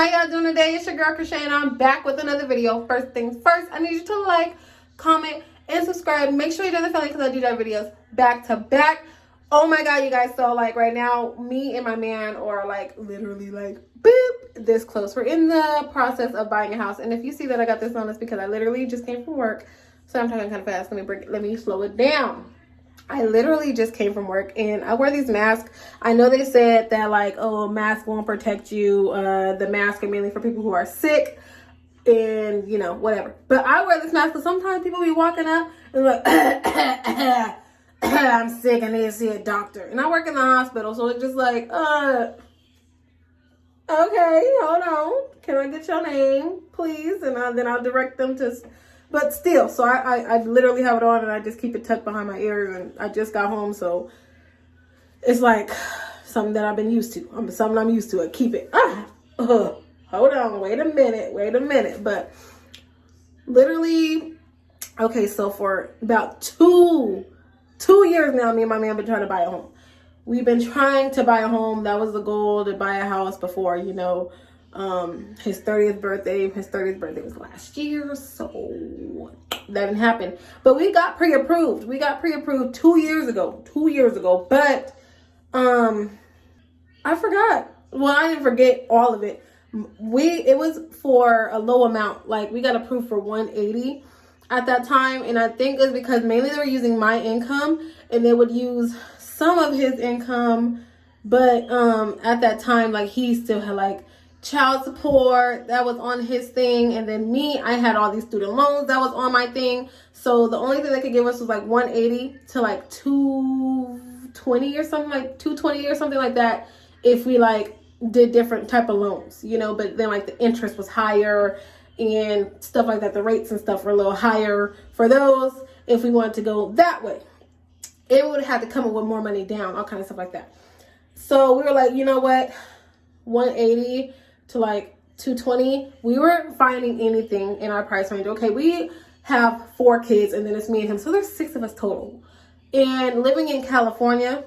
How y'all doing today? It's your girl Crochet and I'm back with another video. First things first, I need you to like, comment, and subscribe. Make sure you do the family because I do that videos back to back. Oh my god, you guys, so like right now, me and my man are like literally like boop this close. We're in the process of buying a house. And if you see that I got this on, it's because I literally just came from work. So I'm talking kind of fast. Let me slow it down. I literally just came from work and I wear these masks. I know they said that like, oh, mask won't protect you. The masks are mainly for people who are sick and, you know, whatever. But I wear this mask because sometimes people be walking up and like, I'm sick, I need to see a doctor. And I work in the hospital, so it's just like, okay, hold on. Can I get your name, please? And then I'll direct them to... But still, so I literally have it on and I just keep it tucked behind my ear, and I just got home, so it's like something that I've been used to. Something I'm used to. I keep it. Hold on, wait a minute. But literally, okay, so for about two years now, me and my man been trying to buy a home. We've been trying to buy a home. That was the goal, to buy a house before, you know, his 30th birthday. His 30th birthday was last year, so that didn't happen. But we got pre-approved. 2 years ago. But I forgot. Well, I didn't forget all of it. It was for a low amount. Like, we got approved for 180 at that time, and I think it's because mainly they were using my income and they would use some of his income. But at that time, like, he still had like child support that was on his thing, and then me, I had all these student loans that was on my thing. So the only thing they could give us was like 180 to like 220 or something, like 220 or something like that, if we like did different type of loans, you know. But then like the interest was higher and stuff like that. The rates and stuff were a little higher for those. If we wanted to go that way, it would have to come up with more money down, all kind of stuff like that. So we were like, you know what, 180 to like 220. We weren't finding anything in our price range. Okay, we have 4 kids and then it's me and him, so there's 6 of us total. And living in California,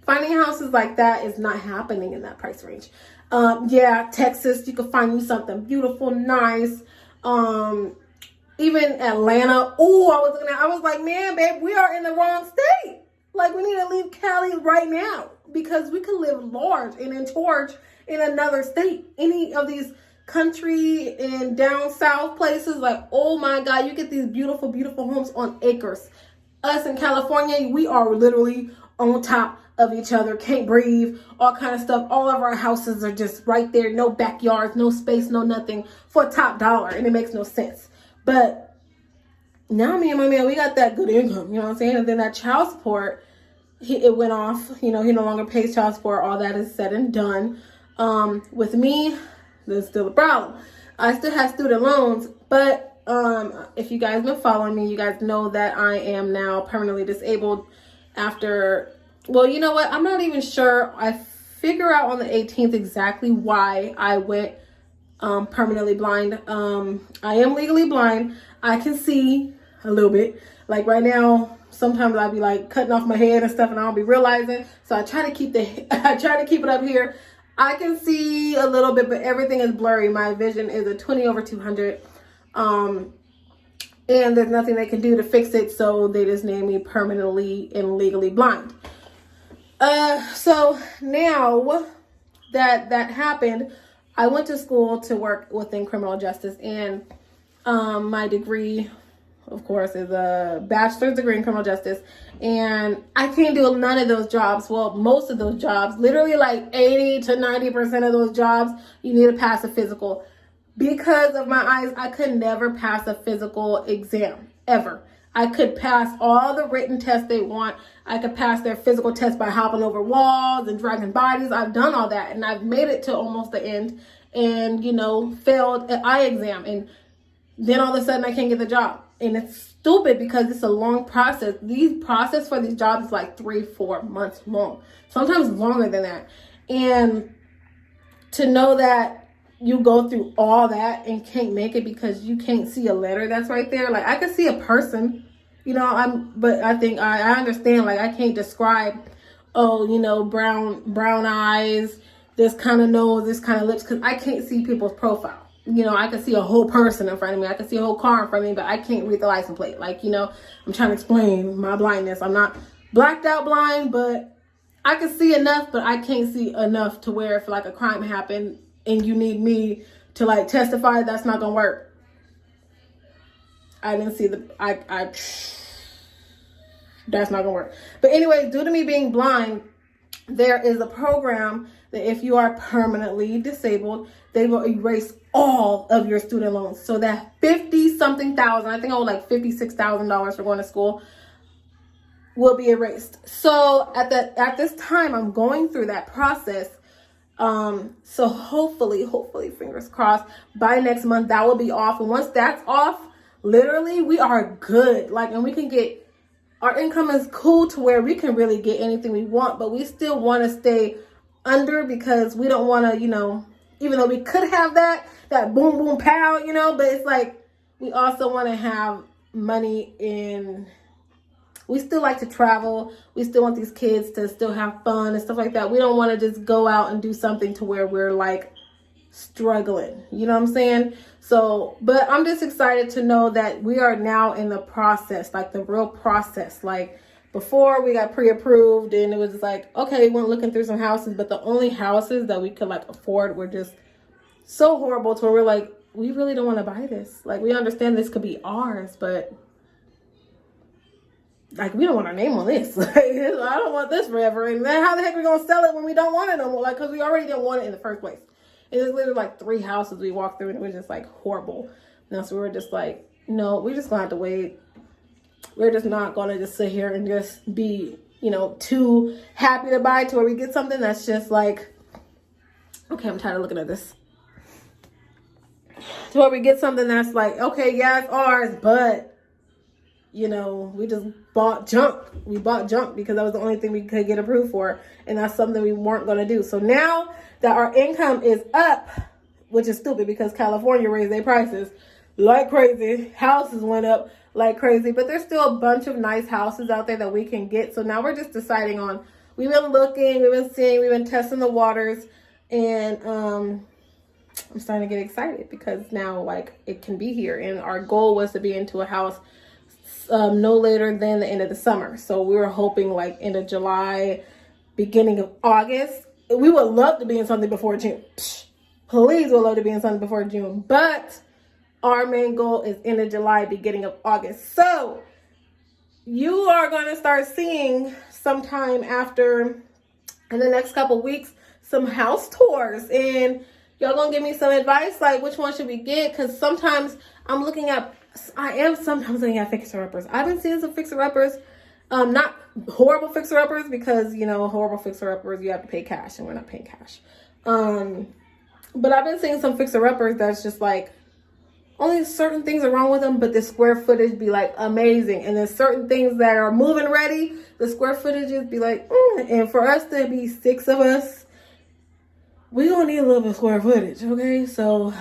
finding houses like that is not happening in that price range. Yeah, Texas, you could find you something beautiful, nice. Even Atlanta. Oh, I was like, man, babe, we are in the wrong state. Like, we need to leave Cali right now because we could live large and in charge in another state. Any of these country and down south places, like, oh my God, you get these beautiful, beautiful homes on acres. Us in California, we are literally on top of each other, can't breathe, all kind of stuff. All of our houses are just right there, no backyards, no space, no nothing, for top dollar, and it makes no sense. But now me and my man, we got that good income, you know what I'm saying? And then that child support, it went off, you know, he no longer pays child support. All that is said and done. With me, there's still a problem. I still have student loans, but if you guys been following me, you guys know that I am now permanently disabled after, well, you know what? I'm not even sure. I figure out on the 18th exactly why I went permanently blind. I am legally blind. I can see a little bit. Like right now, sometimes I'll be like cutting off my head and stuff and I don't be realizing. So I try to keep it up here. I can see a little bit, but everything is blurry. My vision is a 20/200. And there's nothing they can do to fix it. So they just named me permanently and legally blind. So now that happened, I went to school to work within criminal justice, and my degree, of course, is a bachelor's degree in criminal justice, and I can't do none of those jobs. Well, most of those jobs, literally like 80 to 90% of those jobs, you need to pass a physical. Because of my eyes, I could never pass a physical exam, ever. I could pass all the written tests they want. I could pass their physical test by hopping over walls and dragging bodies. I've done all that, and I've made it to almost the end and, you know, failed an eye exam. And then all of a sudden I can't get the job. And it's stupid because it's a long process. These process for these jobs is like 3-4 months long, sometimes longer than that. And to know that you go through all that and can't make it because you can't see a letter that's right there. Like, I can see a person, you know, but I think I understand, like, I can't describe, oh, you know, brown eyes, this kind of nose, this kind of lips, because I can't see people's profile. You know, I can see a whole person in front of me. I can see a whole car in front of me, but I can't read the license plate. Like, you know, I'm trying to explain my blindness. I'm not blacked out blind, but I can see enough, but I can't see enough to where if like a crime happened and you need me to like testify, that's not gonna work. I didn't see that's not gonna work. But anyway, due to me being blind, there is a program that if you are permanently disabled, they will erase all of your student loans. So that 50-something thousand, I think I owe like $56,000 for going to school, will be erased. So at this time, I'm going through that process. So hopefully, fingers crossed, by next month, that will be off. And once that's off, literally, we are good. Like, and we can get, our income is cool to where we can really get anything we want, but we still want to stay under because we don't want to, you know, even though we could have that boom, boom, pow, you know, but it's like, we also want to have money in, we still like to travel. We still want these kids to still have fun and stuff like that. We don't want to just go out and do something to where we're like struggling. You know what I'm saying? So, but I'm just excited to know that we are now in the process, like the real process. Like before we got pre-approved and it was just like, okay, we went looking through some houses, but the only houses that we could like afford were just so horrible to where we're like, we really don't want to buy this. Like we understand this could be ours, but like, we don't want our name on this. Like, I don't want this forever. And then how the heck are we going to sell it when we don't want it no more? Like, because we already didn't want it in the first place. And there's literally like 3 houses we walked through and it was just like horrible. And so we were just like, no, we're just going to have to wait. We're just not going to just sit here and just be, you know, too happy to buy to where we get something that's just like, okay, I'm tired of looking at this. To where we get something that's like, okay, yeah, it's ours, but you know, we just bought junk. We bought junk because that was the only thing we could get approved for. And that's something we weren't going to do. So now that our income is up, which is stupid because California raised their prices like crazy. Houses went up like crazy. But there's still a bunch of nice houses out there that we can get. So now we're just deciding on, we've been looking, we've been seeing, we've been testing the waters. And I'm starting to get excited because now like it can be here. And our goal was to be into a house no later than the end of the summer. So we were hoping like end of July, beginning of August. We would love to be in something before June. Please would love to be in something before June. But our main goal is end of July, beginning of August. So you are going to start seeing sometime after, in the next couple weeks, some house tours. And y'all going to give me some advice, like which one should we get? Because sometimes I am sometimes looking at fixer-uppers. I've been seeing some fixer-uppers, not horrible fixer-uppers because, you know, horrible fixer-uppers, you have to pay cash and we're not paying cash. But I've been seeing some fixer-uppers that's just like, only certain things are wrong with them, but the square footage be like amazing. And then certain things that are moving ready, the square footages be like, and for us to be 6 of us, we gonna need a little bit of square footage, okay? So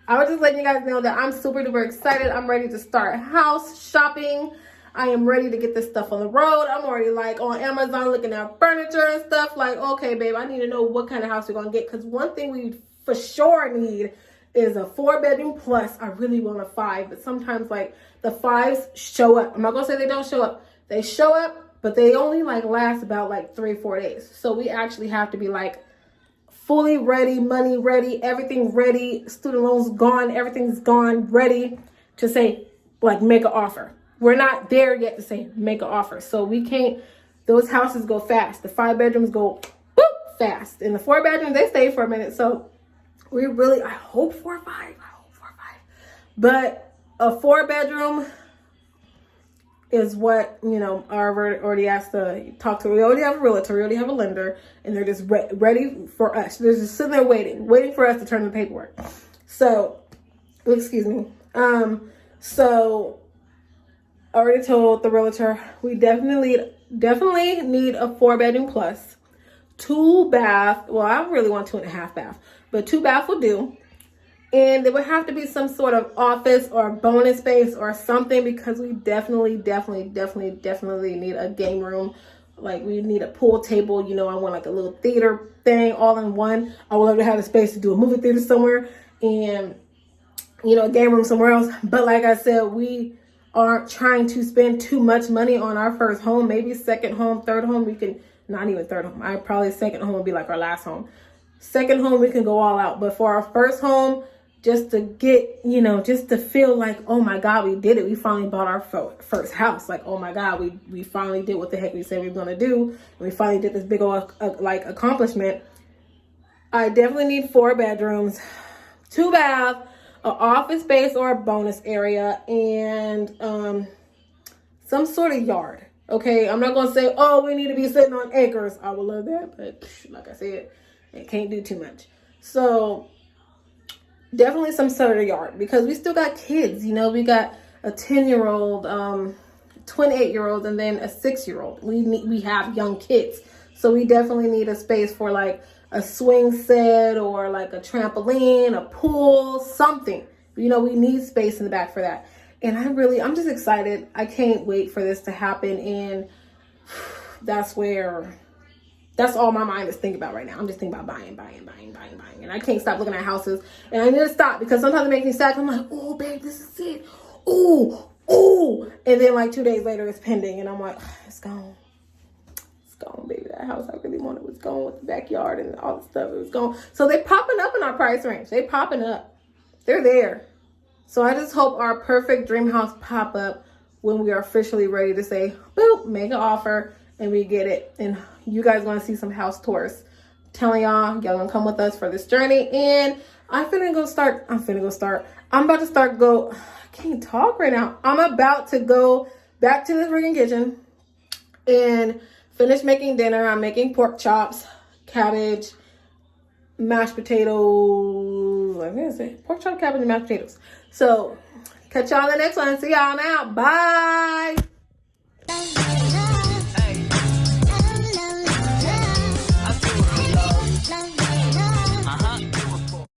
I was just letting you guys know that I'm super duper excited. I'm ready to start house shopping. I am ready to get this stuff on the road. I'm already like on Amazon looking at furniture and stuff. Like, okay, babe, I need to know what kind of house we're going to get. Because one thing we for sure need is a 4-bedroom plus. I really want a 5. But sometimes like the 5s show up. I'm not going to say they don't show up. They show up, but they only like last about like 3-4 days. So we actually have to be like fully ready, money ready, everything ready, student loans gone, everything's gone, ready to say, like, make an offer. We're not there yet to say, make an offer. So we can't, those houses go fast. The 5 bedrooms go boop, fast. And the 4 bedrooms, they stay for a minute. So we really, I hope 4 or 5. But a 4 bedroom is what, you know, I already asked to talk to. We already have a realtor, we already have a lender, and they're just ready for us. They're just sitting there waiting for us to turn the paperwork. So, excuse me. So I already told the realtor we definitely need a 4-bedroom plus, 2 bath. Well, I really want 2.5 bath, but 2 bath will do. And there would have to be some sort of office or bonus space or something because we definitely need a game room Like we need a pool table. You know, I want like a little theater thing all in one. I would love to have the space to do a movie theater somewhere and, you know, a game room somewhere else. But like I said, we aren't trying to spend too much money on our first home. Maybe second home, third home, we can, not even third home. I probably second home would be like our last home. Second home, we can go all out. But for our first home, just to get, you know, just to feel like, oh my God, we did it. We finally bought our first house. Like, oh my God, we finally did what the heck we said we were going to do. And we finally did this big old, like, accomplishment. I definitely need 4 bedrooms, 2 baths, an office space or a bonus area, and some sort of yard. Okay, I'm not going to say, oh, we need to be sitting on acres. I would love that, but like I said, it can't do too much. So definitely some sort of yard, because we still got kids. You know, we got a 10-year-old, 28-year-old, and then a 6-year-old. We have young kids, so we definitely need a space for like a swing set or like a trampoline, a pool, something. You know, we need space in the back for that. And I'm just excited. I can't wait for this to happen. And that's all my mind is thinking about right now. I'm just thinking about buying. And I can't stop looking at houses. And I need to stop, because sometimes it makes me sad. I'm like, oh, babe, this is it. Oh. And then like 2 days later, it's pending. And I'm like, it's gone. It's gone, baby. That house I really wanted was gone, with the backyard and all the stuff. It was gone. So they're popping up in our price range. They're popping up. They're there. So I just hope our perfect dream house pop up when we are officially ready to say, boop, make an offer, and we get it. And you guys want to see some house tours. I'm telling y'all gonna come with us for this journey. And I'm about to start, I can't talk right now. I'm about to go back to the freaking kitchen and finish making dinner. I'm making pork chops, cabbage, mashed potatoes. I'm gonna say pork chop, cabbage, and mashed potatoes. So catch y'all in the next one. See y'all now. Bye.